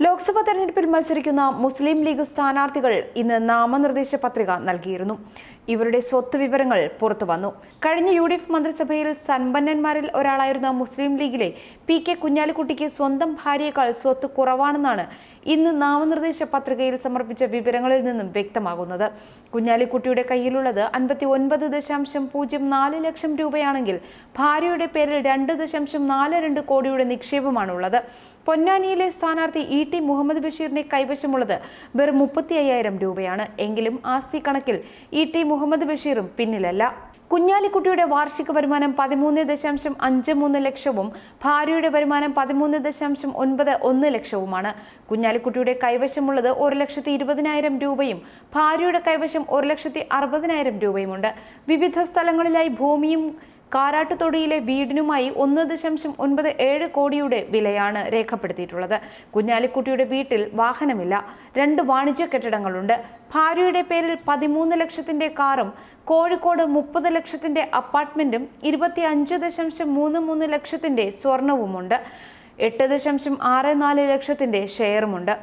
ലോക്സഭാ തെരഞ്ഞെടുപ്പിൽ മത്സരിക്കുന്ന മുസ്ലിം ലീഗ് സ്ഥാനാർത്ഥികൾ ഇന്ന് നാമനിർദ്ദേശ പത്രിക നൽകിയിരുന്നു. ഇവരുടെ സ്വത്ത് വിവരങ്ങൾ പുറത്തുവന്നു. കഴിഞ്ഞ UDF മന്ത്രിസഭയിൽ സമ്പന്നന്മാരിൽ ഒരാളായിരുന്ന മുസ്ലിം ലീഗിലെ PK കുഞ്ഞാലിക്കുട്ടിക്ക് സ്വന്തം ഭാര്യയേക്കാൾ സ്വത്ത് കുറവാണെന്നാണ് ഇന്ന് നാമനിർദ്ദേശ പത്രികയിൽ സമർപ്പിച്ച വിവരങ്ങളിൽ നിന്നും വ്യക്തമാകുന്നത്. കുഞ്ഞാലിക്കുട്ടിയുടെ കയ്യിലുള്ളത് 59.04 ലക്ഷം രൂപയാണെങ്കിൽ ഭാര്യയുടെ പേരിൽ 2.42 കോടിയുടെ നിക്ഷേപമാണുള്ളത്. പൊന്നാനിയിലെ സ്ഥാനാർത്ഥി ET മുഹമ്മദ് ബഷീറിന്റെ കൈവശമുള്ളത് വെറും 35,000 രൂപയാണ്. എങ്കിലും ആസ്തി കണക്കിൽ ET മുഹമ്മദ് ബഷീറും പിന്നിലല്ല. കുഞ്ഞാലിക്കുട്ടിയുടെ വാർഷിക വരുമാനം 13.53 ലക്ഷവും ഭാര്യയുടെ വരുമാനം 13.91 ലക്ഷവുമാണ്. കുഞ്ഞാലിക്കുട്ടിയുടെ കൈവശമുള്ളത് 1,20,000 രൂപയും ഭാര്യയുടെ കൈവശം 1,60,000 രൂപയുമുണ്ട്. വിവിധ സ്ഥലങ്ങളിലായി ഭൂമിയും കാരാട്ടുതൊടിയിലെ വീടിനുമായി 1.97 കോടിയുടെ വിലയാണ് രേഖപ്പെടുത്തിയിട്ടുള്ളത്. കുഞ്ഞാലിക്കുട്ടിയുടെ വീട്ടിൽ വാഹനമില്ല. 2 വാണിജ്യ കെട്ടിടങ്ങളുണ്ട്. ഭാര്യയുടെ പേരിൽ 13 ലക്ഷത്തിന്റെ കാറും കോഴിക്കോട് 30 ലക്ഷത്തിന്റെ അപ്പാർട്ട്മെന്റും 25.33 ലക്ഷത്തിന്റെ സ്വർണവുമുണ്ട്. 8.64 ലക്ഷത്തിന്റെ ഷെയറുമുണ്ട്.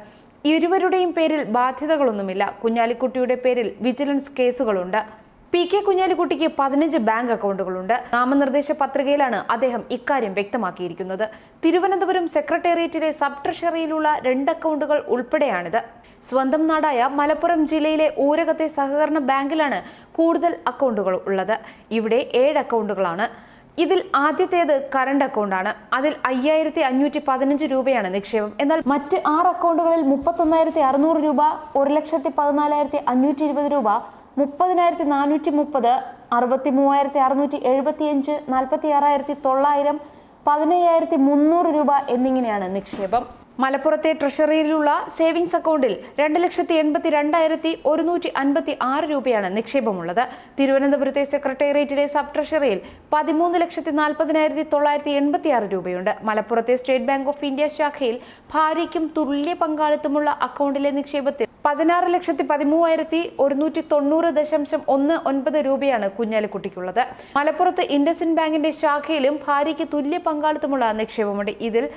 ഇരുവരുടെയും പേരിൽ ബാധ്യതകളൊന്നുമില്ല. കുഞ്ഞാലിക്കുട്ടിയുടെ പേരിൽ വിജിലൻസ് കേസുകളുണ്ട്. PK കുഞ്ഞാലിക്കുട്ടിക്ക് 15 ബാങ്ക് അക്കൗണ്ടുകളുണ്ട്. നാമനിർദ്ദേശ പത്രികയിലാണ് അദ്ദേഹം ഇക്കാര്യം വ്യക്തമാക്കിയിരിക്കുന്നത്. തിരുവനന്തപുരം സെക്രട്ടേറിയറ്റിലെ സബ് ട്രഷറിയിലുള്ള 2 അക്കൗണ്ടുകൾ ഉൾപ്പെടെയാണിത്. സ്വന്തം നാടായ മലപ്പുറം ജില്ലയിലെ ഊരകത്തെ സഹകരണ ബാങ്കിലാണ് കൂടുതൽ അക്കൗണ്ടുകൾ ഉള്ളത്. ഇവിടെ 7 അക്കൗണ്ടുകളാണ്. ഇതിൽ ആദ്യത്തേത് കറണ്ട് അക്കൗണ്ടാണ്. അതിൽ 5,515 രൂപയാണ് നിക്ഷേപം. എന്നാൽ മറ്റ് 6 അക്കൗണ്ടുകളിൽ 31,600 രൂപ, 1,14,520 രൂപ, 30,430, 63,675, 46,900, 15,300 രൂപ എന്നിങ്ങനെയാണ് നിക്ഷേപം. മലപ്പുറത്തെ ട്രഷറിയിലുള്ള സേവിങ്സ് അക്കൗണ്ടിൽ 2,82,156 രൂപയാണ് നിക്ഷേപമുള്ളത്. തിരുവനന്തപുരത്തെ സെക്രട്ടേറിയറ്റിലെ സബ് ട്രഷറിയിൽ 13,40,986 രൂപയുണ്ട്. മലപ്പുറത്തെ സ്റ്റേറ്റ് ബാങ്ക് ഓഫ് ഇന്ത്യ ശാഖയിൽ ഭാര്യയ്ക്കും തുല്യ പങ്കാളിത്തമുള്ള അക്കൗണ്ടിലെ നിക്ഷേപത്തിൽ 16,13,190.19 രൂപയാണ് കുഞ്ഞാലിക്കുട്ടിക്കുള്ളത്. മലപ്പുറത്ത് ഇൻഡസിൻഡ് ബാങ്കിന്റെ ശാഖയിലും ഭാര്യയ്ക്ക് തുല്യ പങ്കാളിത്തമുള്ള നിക്ഷേപമുണ്ട്. ഇതിൽ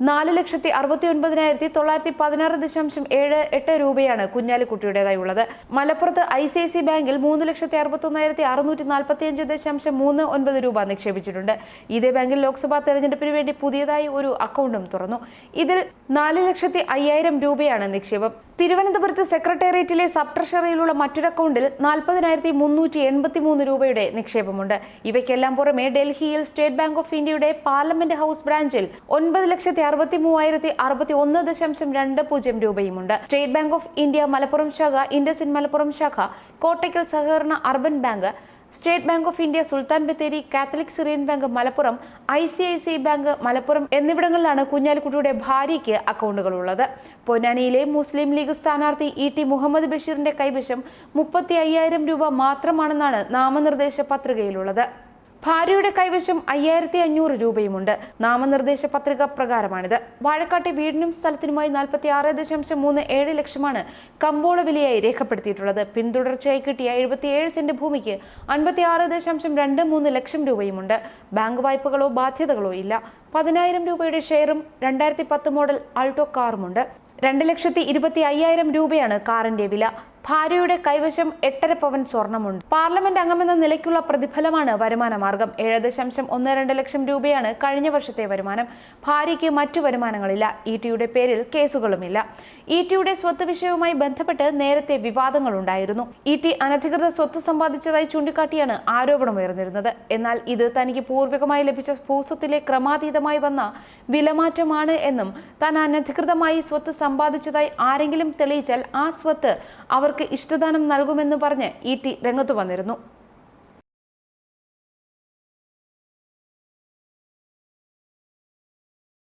4,69,916.78 രൂപയാണ് കുഞ്ഞാലിക്കുട്ടിയുടേതായി ഉള്ളത്. മലപ്പുറത്ത് ICICI ബാങ്കിൽ 3,61,645.39 രൂപ നിക്ഷേപിച്ചിട്ടുണ്ട്. ഇതേ ബാങ്കിൽ ലോക്സഭാ തെരഞ്ഞെടുപ്പിന് വേണ്ടി പുതിയതായി ഒരു അക്കൗണ്ടും തുറന്നു. ഇതിൽ 4,05,000 രൂപയാണ് നിക്ഷേപം. തിരുവനന്തപുരത്ത് സെക്രട്ടേറിയറ്റിലെ സബ് ട്രഷറിയിലുള്ള മറ്റൊരു അക്കൗണ്ടിൽ 40,383 രൂപയുടെ നിക്ഷേപമുണ്ട്. ഇവയ്ക്കെല്ലാം പുറമെ ഡൽഹിയിൽ സ്റ്റേറ്റ് ബാങ്ക് ഓഫ് ഇന്ത്യയുടെ പാർലമെന്റ് ഹൗസ് ബ്രാഞ്ചിൽ 9,63,061.20 രൂപയുമുണ്ട്. State bank of India Malappuram ശാഖ, ഇൻഡസിൻഡ് മലപ്പുറം ശാഖ, കോട്ടയ്ക്കൽ സഹകരണ urban bank, state bank of India Sultan Bathery, Catholic Syrian bank Malappuram, ICICI bank Malappuram എന്നിവിടങ്ങളിലാണ് കുഞ്ഞാലിക്കുട്ടിയുടെ ഭാര്യയ്ക്ക് അക്കൗണ്ടുകളുള്ളത്. പൊന്നാനിയിലെ മുസ്ലിം ലീഗ് സ്ഥാനാർത്ഥി ET മുഹമ്മദ് ബഷീറിന്റെ കൈവശം 35,000 രൂപ മാത്രമാണെന്നാണ് നാമനിർദ്ദേശ പത്രികയിലുള്ളത്. ഭാര്യയുടെ കൈവശം 5,500 രൂപയുമുണ്ട്. നാമനിർദ്ദേശ പത്രിക പ്രകാരമാണിത്. വാഴക്കാട്ടെ വീടിനും സ്ഥലത്തിനുമായി 46.37 ലക്ഷമാണ് കമ്പോള വിലയായി രേഖപ്പെടുത്തിയിട്ടുള്ളത്. പിന്തുടർച്ചയായി കിട്ടിയ 77 സെന്റ് ഭൂമിക്ക് 56.23 ലക്ഷം രൂപയുമുണ്ട്. ബാങ്ക് വായ്പകളോ ബാധ്യതകളോ ഇല്ല. 10,000 രൂപയുടെ ഷെയറും 2010 മോഡൽ ആൾട്ടോ കാറുമുണ്ട്. 2,25,000 രൂപയാണ് കാറിന്റെ വില. ഭാര്യയുടെ കൈവശം 8.5 പവൻ സ്വർണമുണ്ട്. പാർലമെന്റ് അംഗമെന്ന നിലയ്ക്കുള്ള പ്രതിഫലമാണ് വരുമാന മാർഗം. 7.12 ലക്ഷം രൂപയാണ് കഴിഞ്ഞ വർഷത്തെ വരുമാനം. ഭാര്യയ്ക്ക് മറ്റു വരുമാനങ്ങളില്ല. ETയുടെ പേരിൽ കേസുകളുമില്ല. ETയുടെ സ്വത്ത് വിഷയവുമായി ബന്ധപ്പെട്ട് നേരത്തെ വിവാദങ്ങളുണ്ടായിരുന്നു. ET അനധികൃത സ്വത്ത് സമ്പാദിച്ചതായി ചൂണ്ടിക്കാട്ടിയാണ് ആരോപണമുയർന്നിരുന്നത്. എന്നാൽ ഇത് തനിക്ക് പൂർവികമായി ലഭിച്ച ഭൂസ്വത്തിലെ ക്രമാതീതമായി വന്ന വിലമാറ്റമാണ് എന്നും താൻ അനധികൃതമായി സ്വത്ത് സമ്പാദിച്ചതായി ആരെങ്കിലും തെളിയിച്ചാൽ ആ സ്വത്ത് അവർക്ക് ഇഷ്ടദാനം നൽകുമെന്ന് പറഞ്ഞ് ET രംഗത്തു വന്നിരുന്നു.